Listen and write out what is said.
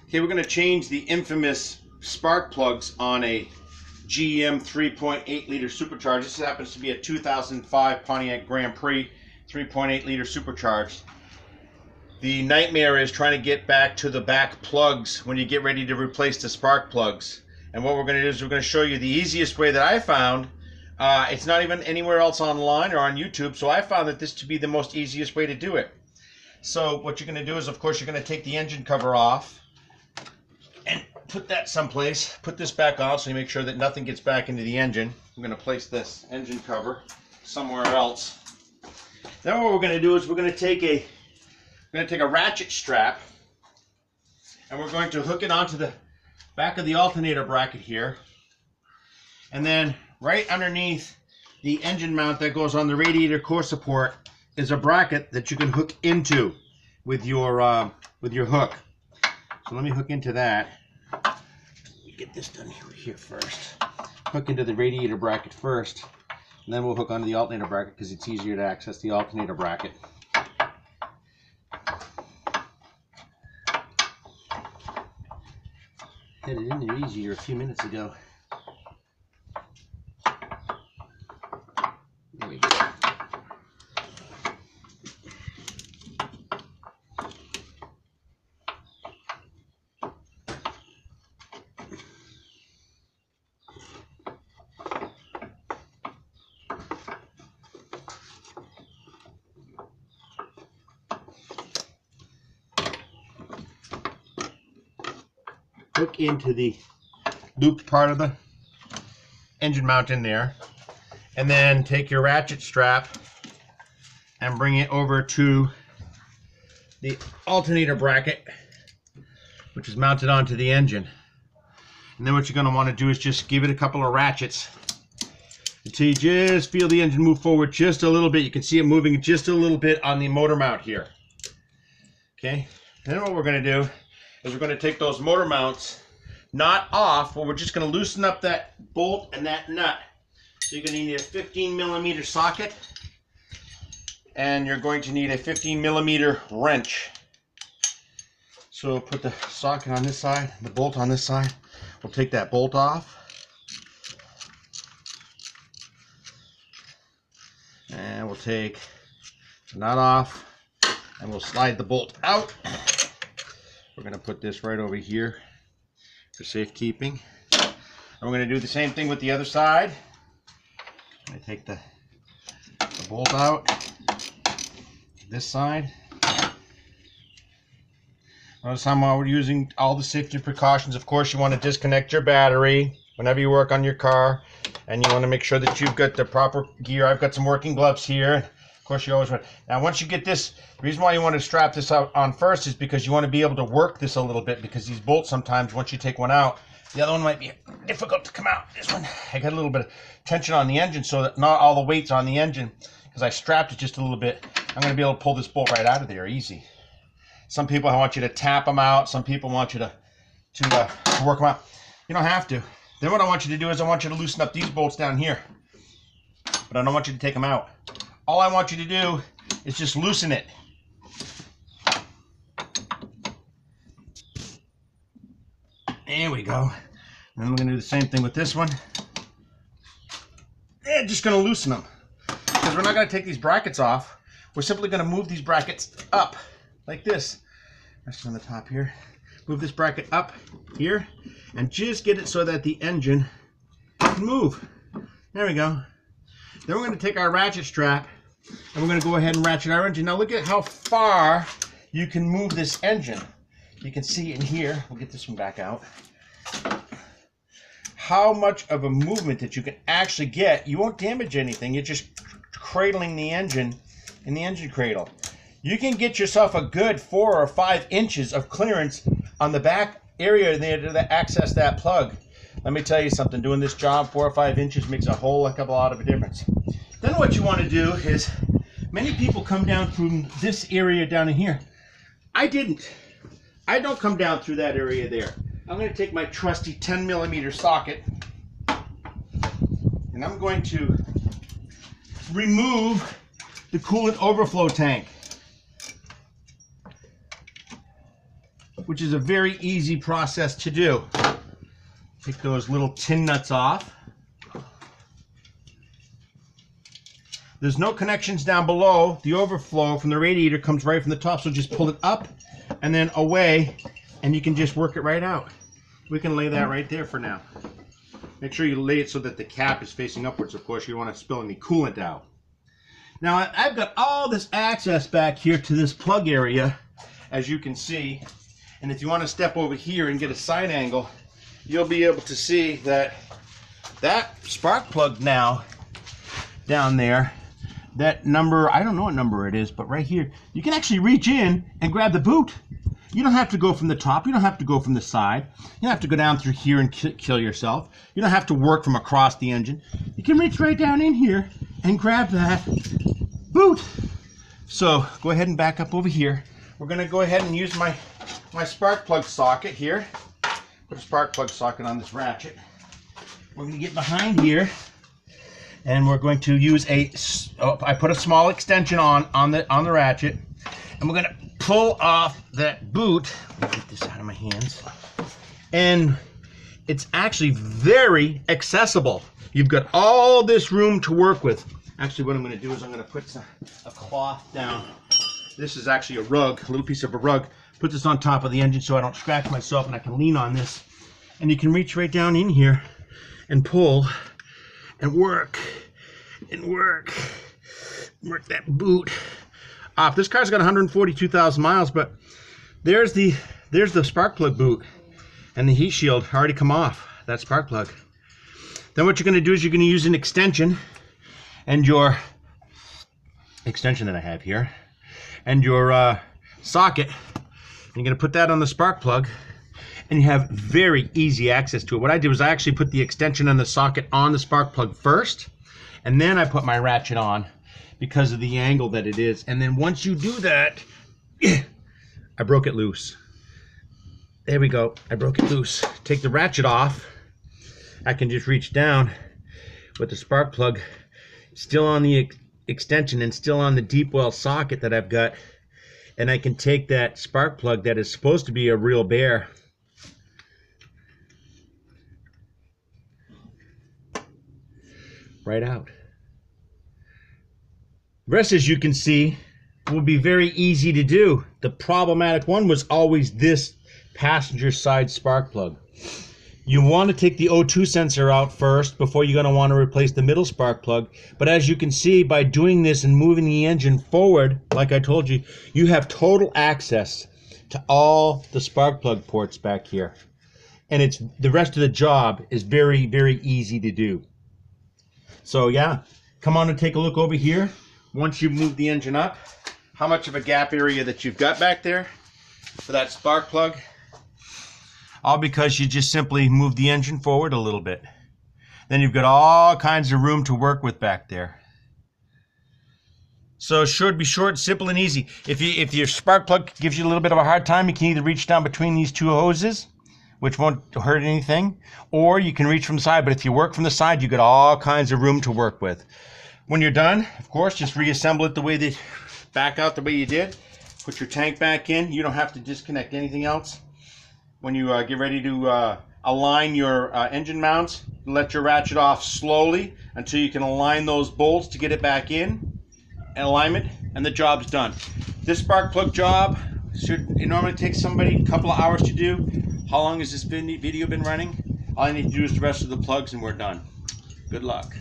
Okay, we're going to change the infamous spark plugs on a GM 3.8 liter supercharged. This happens to be a 2005 Pontiac Grand Prix 3.8 liter supercharged. The nightmare is trying to get back to the back plugs when you get ready to replace the spark plugs. And what we're going to do is we're going to show you the easiest way that I found. It's not even anywhere else online or on YouTube, so I found that this to be the most easiest way to do it. So what you're going to do is, of course, you're going to take the engine cover off and put that someplace. Put this back on so you make sure that nothing gets back into the engine. I'm going to place this engine cover somewhere else. Then what we're going to do is we're going to take a ratchet strap and we're going to hook it onto the back of the alternator bracket here. And then right underneath the engine mount that goes on the radiator core support is a bracket that you can hook into with your hook. So let me hook into that. Get this done here first. Hook into the radiator bracket first, and then we'll hook onto the alternator bracket because it's easier to access the alternator bracket. Had it in there easier a few minutes ago. There we go. Hook into the looped part of the engine mount in there, and then take your ratchet strap and bring it over to the alternator bracket, which is mounted onto the engine. And then what you're going to want to do is just give it a couple of ratchets until you just feel the engine move forward just a little bit. You can see it moving just a little bit on the motor mount here. Okay, then what we're going to do is we're going to take those motor mounts, not off, but we're just going to loosen up that bolt and that nut. So you're going to need a 15mm socket, and you're going to need a 15mm wrench. So we'll put the socket on this side, the bolt on this side. We'll take that bolt off. And we'll take the nut off, and we'll slide the bolt out. We're going to put this right over here for safekeeping. And we're going to do the same thing with the other side. I take the bolt out this side. Notice how we're using all the safety precautions. Of course, you want to disconnect your battery whenever you work on your car, and you want to make sure that you've got the proper gear. I've got some working gloves here. Of course, you always want. Now, once you get this, the reason why you want to strap this out on first is because you want to be able to work this a little bit, because these bolts sometimes, once you take one out, the other one might be difficult to come out. This one, I got a little bit of tension on the engine so that not all the weight's on the engine. Because I strapped it just a little bit, I'm going to be able to pull this bolt right out of there easy. Some people, I want you to tap them out. Some people want you to work them out. You don't have to. Then what I want you to do is I want you to loosen up these bolts down here. But I don't want you to take them out. All I want you to do is just loosen it. There we go. And then we're going to do the same thing with this one. And just going to loosen them. Because we're not going to take these brackets off. We're simply going to move these brackets up like this. Rest on the top here. Move this bracket up here and just get it so that the engine can move. There we go. Then we're going to take our ratchet strap and we're going to go ahead and ratchet our engine. Now look at how far you can move this engine. You can see in here, we'll get this one back out, how much of a movement that you can actually get. You won't damage anything. You're just cradling the engine in the engine cradle. You can get yourself a good 4 or 5 inches of clearance on the back area there to access that plug. Let me tell you something, doing this job 4 or 5 inches makes a whole heck of a lot of a difference. Then what you want to do is, many people come down through this area down in here. I didn't. I don't come down through that area there. I'm going to take my trusty 10mm socket and I'm going to remove the coolant overflow tank. which is a very easy process to do. Take those little tin nuts off. There's no connections down below. The overflow from the radiator comes right from the top, so just pull it up and then away, and you can just work it right out. We can lay that right there for now. Make sure you lay it so that the cap is facing upwards, of course. You don't want to spill any coolant out. Now, I've got all this access back here to this plug area, as you can see. And if you want to step over here and get a side angle, you'll be able to see that that spark plug now down there, that number, I don't know what number it is, but right here, you can actually reach in and grab the boot. You don't have to go from the top. You don't have to go from the side. You don't have to go down through here and kill yourself. You don't have to work from across the engine. You can reach right down in here and grab that boot. So go ahead and back up over here. We're going to go ahead and use my spark plug socket here. Put a spark plug socket on this ratchet. We're going to get behind here, and we're going to use I put a small extension on the ratchet, and we're going to pull off that boot. Let me get this out of my hands. And it's actually very accessible. You've got all this room to work with. Actually, what I'm going to do is I'm going to put a cloth down. This is actually a rug, a little piece of a rug. Put this on top of the engine so I don't scratch myself, and I can lean on this. And you can reach right down in here and pull and work that boot off. This car's got 142,000 miles, but there's the spark plug boot, and the heat shield already come off that spark plug. Then what you're going to do is you're going to use an extension, and your extension that I have here, and your socket. You're going to put that on the spark plug, and you have very easy access to it. What I did was I actually put the extension and the socket on the spark plug first, and then I put my ratchet on because of the angle that it is. And then once you do that, I broke it loose. There we go. I broke it loose. Take the ratchet off. I can just reach down with the spark plug still on the extension and still on the deep well socket that I've got, and I can take that spark plug that is supposed to be a real bear right out. The rest, as you can see, will be very easy to do. The problematic one was always this passenger side spark plug. You want to take the O2 sensor out first before you're going to want to replace the middle spark plug. But as you can see, by doing this and moving the engine forward, like I told you, you have total access to all the spark plug ports back here. And it's the rest of the job is very, very easy to do. So yeah, come on and take a look over here. Once you move the engine up, how much of a gap area that you've got back there for that spark plug. All because you just simply move the engine forward a little bit. Then you've got all kinds of room to work with back there. So it should be short, simple, and easy. If your spark plug gives you a little bit of a hard time, you can either reach down between these two hoses, which won't hurt anything, or you can reach from the side. But if you work from the side, you've got all kinds of room to work with. When you're done, of course, just reassemble it the way that, back out the way you did. Put your tank back in. You don't have to disconnect anything else. When you get ready to align your engine mounts, let your ratchet off slowly until you can align those bolts to get it back in alignment, and the job's done. This spark plug job it normally takes somebody a couple of hours to do. How long has this video been running? All I need to do is the rest of the plugs and we're done. Good luck.